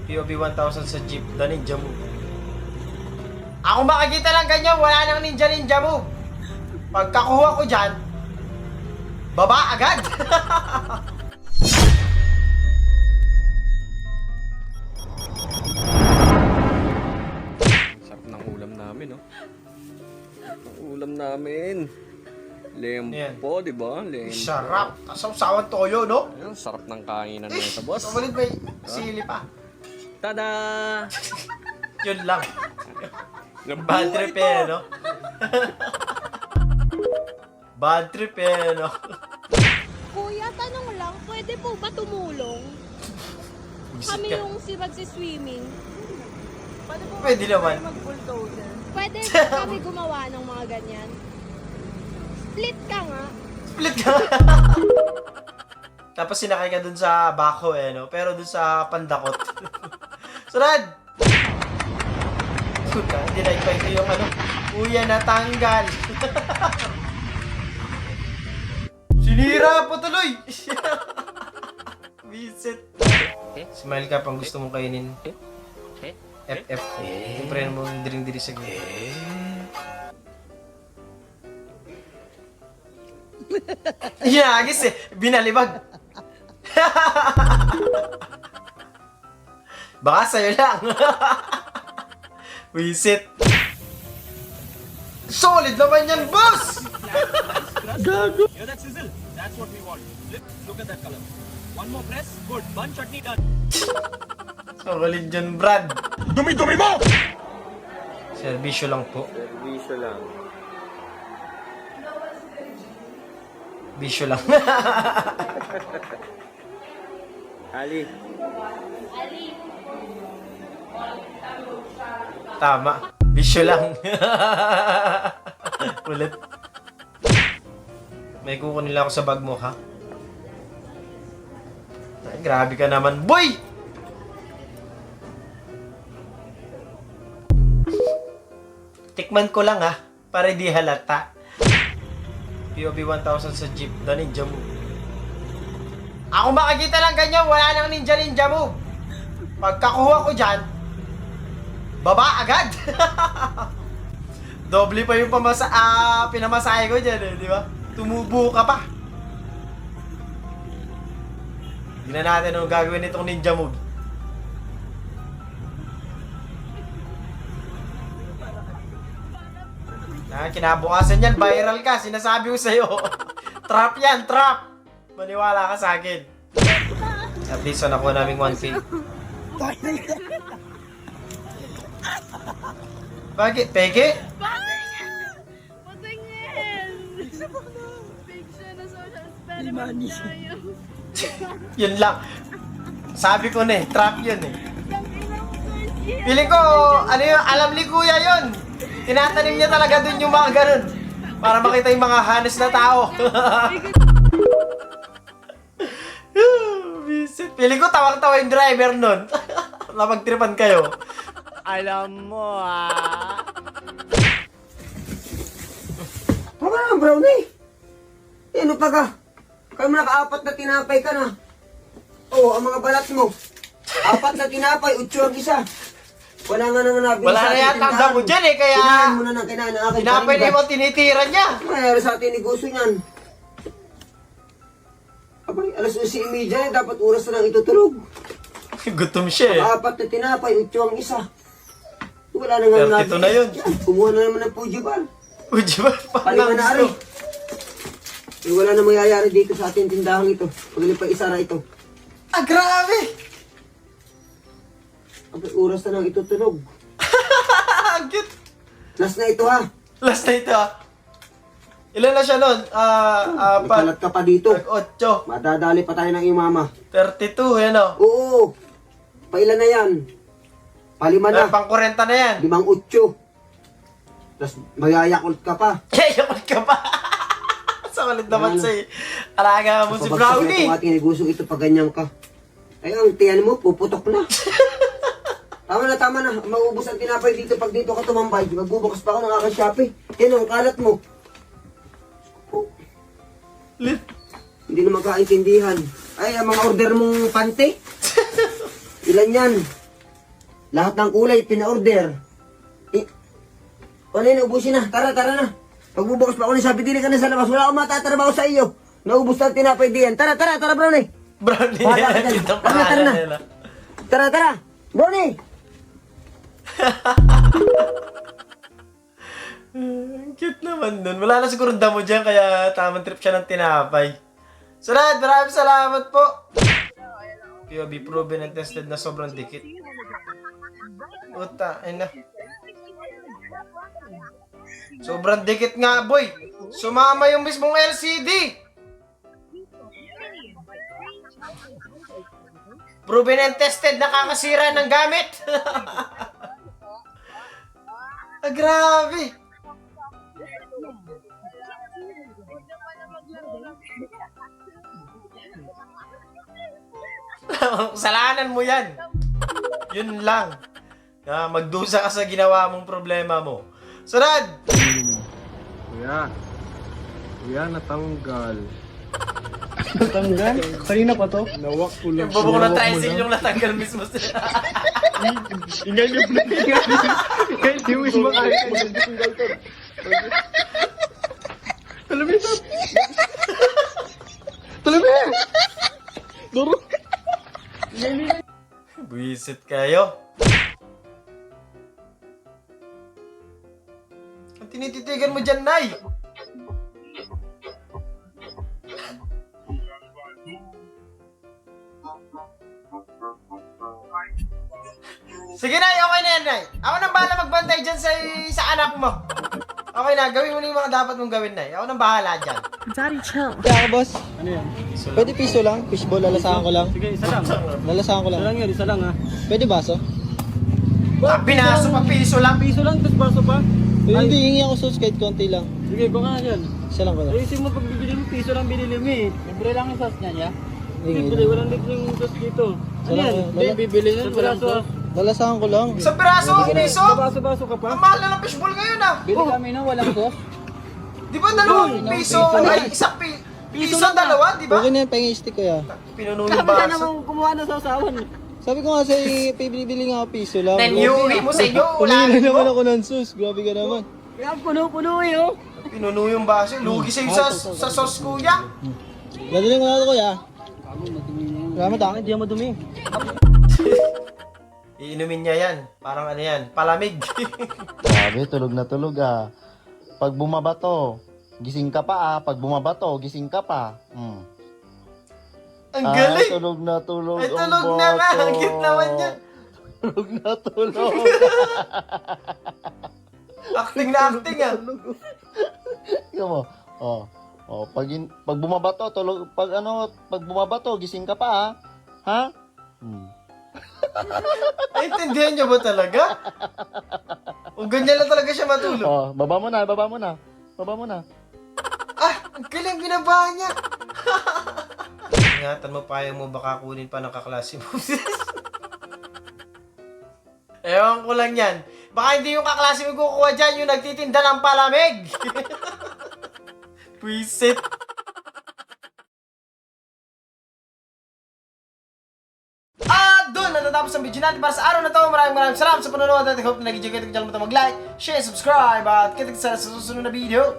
POV 1000 sa jeep, the ninja move. Ako makikita lang ganyan, wala nang ninja move. Pagkakuha ko dyan, baba agad. Sarap ng ulam namin, no? Ang ulam namin. Lempo, di ba? Lempo. Sarap. Kasawsawan toyo, no? Ayun, sarap ng kainan na ito, boss. Sumunod may sili pa. Tada! Yun lang. Lempo Bad trip eh, no? Bad trip eh, no? Kuya, tanong lang, pwede po ba tumulong? Visit Kami ka. yung si swimming. Pwede naman. Pwede ba kami gumawa ng mga ganyan? Split ka nga. Split ka. Tapos sinakay ka dun sa bako eh, no? Pero dun sa pandakot. Sunod! Puta, dinaipay ko yung ano. Kuya natanggal. Sinira po tuloy. Visit. Smile ka pang gusto mong kainin. FF. Siyempre mo diring-diri sa gilid. Inagis eh. Binalibag. Baka sa'yo lang. Visit. Solid naman yan, boss! Hear that sizzle? That's what we want. Look at that color. One more press. Good. Bun chutney done. Solid dyan, Brad. Dumi-dumi mo! Servisyo lang po. Servisyo lang. Bisyo lang. Ali. Tama. Bisyo lang. Ulit. May kukunin lang ako sa bag mo, ha? Ay, grabe ka naman, boy! Tikman ko lang, ha? Para di halata. POV 1000 sa jeep, the ninja move. Ako makikita lang ganyan, wala nang ninja move. Pagkakuha ko dyan, baba agad. Doble pa yung pinamasahe ko dyan eh, di ba? Tumubo ka pa. Tignan natin ang gagawin nitong ninja move. Kinabukasan yan, viral ka. Sinasabi ko sa'yo. Trap yan, trap. Maniwala ka sa akin. At least, nakuha namin 1K. Bakit? Peke? Patingin! Big siya na social experiment na yun. Yun lang. Sabi ko na eh, trap yun eh. First year. Piling ko, ano yun, alam ni kuya yun. Tinatanim niya talaga dun yung mga ganun. Para makita yung mga hanes na tao. Visit. Piling ko tawang-tawa yung driver nun. Napagtripan kayo. Alam mo ah. Tama na, brownie. Ano pa ka? Kaya mo naka-apat na tinapay ka na. Oo, ang mga balat mo. 4 na tinapay, 8 ang isa. Wala nga naman nabili Wala sa na ating yata ang tindahan. damo dyan eh, kaya... Kinain mo na ng kinain ng aking Tinapay na paribat. yung tinitira niya. Ano nangyari sa ating negosyo niyan? Abay, alas 11:30 na, dapat oras na lang itutulog. Gutom siya eh. 4 na tinapay, 8 ang isa. Wala na nga 32 nabili. na yun. Yan, kumuha na naman ng Fujiban. Uy, ba? Palingan na ari. Eh, wala na mangyayari dito sa ating tindahan ito. Pag pa isa na ito. Ah, grabe! Abay, oras na lang itutulog. Ang cute! Last na ito ha. Last na ito ah. Ilan na siya nun? Nagkalat ka pa dito. 8. Madadali pa tayo ng iyong mama. 32, yan o. Oo. Pailan na yan? Palima na. Pang 40 na yan. 5-8. Tapos mayayakult ka pa. Yayakot ka pa. Sa malit naman sa alaga mo si Brownie. Kung ating negosyo ito pag ganyan ka. Ay, ang tiyan mo, puputok na. Tama na. Maubos ang tinapay dito pag dito ka tumambay. Magbubukas pa ako ng aking Shopee. Yan ang kalat mo. Oh, hindi na magkaintindihan. Ay, ang mga order mong pante. Ilan yan? Lahat ng kulay, pina-order. Ano yun, ubusin na. Tara na. Pagbubukas pa ako ni Sabi, dili ka na sa labas. Wala akong matatrabaho sa iyo. Naubos na tinapay diyan. Tara, Brownie. Brownie, Wala ka dyan. ito ang Tara pangalan na. nila. Tara. Brownie! Ang cute naman nun. Wala na siguro damo dyan, kaya tamang trip siya ng tinapay. So, Rad, maraming salamat po. POV proven and tested na sobrang dikit. Puta, ayun na. Sobrang dikit nga, boy. Sumama yung mismong LCD. Proven and tested, nakakasira ng gamit. Grabe. Kasalanan mo yan. Yun lang. Magdusa ka sa ginawa mong problema mo. Sarad! Kuya, natanggal. Natanggal? Kanina pa to? Nawak ko lang. Yung bubong na tricycle yung natanggal mismo sila. Ingal yung vlog. Kahit di wish makaya. Talami! Duro! Buisit kayo. Ang tinititigan mo dyan, Nay. Sige, Nay. Okay na yan, Nay. Ako nang bahala magbantay dyan sa anak mo. Okay na. Gawin mo na yung mga dapat mong gawin, Nay. Ako nang bahala dyan. Kaya boss, Ano yan? pwede piso lang? Fishball, lalasahan ko lang. Sige, isa lang. Lalasahan ko Isa lang. lang yan, isa lang ha. Pwede baso? Pinaso pa piso lang. Piso lang, tapos baso pa. Pwede hindi, hingi ako sauce kahit konti lang. Sige, kung nga yan. Isa lang ko lang. Ayusin mo pag bibili mo, piso lang binili mo eh. Libre lang yung sauce niya, ya? Hingi Libre, lang. walang libre yung sauce dito. Ano Wala- yan? wala- bibili yan, walang sauce. Lalasahan ko lang. Isang piraso, piso. Baso-baso ka pa? Ang mahal na ng fishball ngayon, ah. Bili kami na walang sauce. Di ba dalawang piso? Ay, isang piso dalawa, di ba? Okay na yan, pahingi stick ko ya. Pinuno yung baso. kumuha ng sausawan. Sabi ko nga sa bibili nga ako piso lang. Then iuwi mo sa inyo, Pumili ulamin naman mo. ako ng sauce. Grabe ka naman. Yan, puno-puno eh oh. Pinuno yung baso. Lugi sa'yo sa sauce, kuya. Dadaling ko na ito kuya. Salamat ah. Hindi yan madumi. Iinumin niya yan. Parang ano yan, palamig. Sabi, tulog na tulog ah. Pag bumabato, gising ka pa ah. Pag bumabato, gising ka pa. Ang galing. Tulog na tulog. Ay, ang tulog na nga. bato. Ang cute naman niya. Tulog na tulog. Acting na acting, ah. Tingnan mo. Pag bumabato, tulog. Pag bumabato, gising ka pa ah. Ha? Naintindihan niyo ba talaga? O ganyan lang talaga siya matulog. Baba mo na. Ah, ang galing binaba niya. Ingatan mo, payang mo, baka kunin pa ng kaklase mo. Ewan ko lang yan. Baka hindi yung kaklase mo kukuha dyan, yung nagtitinda ng palamig. Pwisit. Doon natatapos ang video natin para sa araw na to. Maraming salamat sa panonood at I hope na nag-enjoy kayo. Huwag mag-like, share, subscribe at kita sa susunod na video.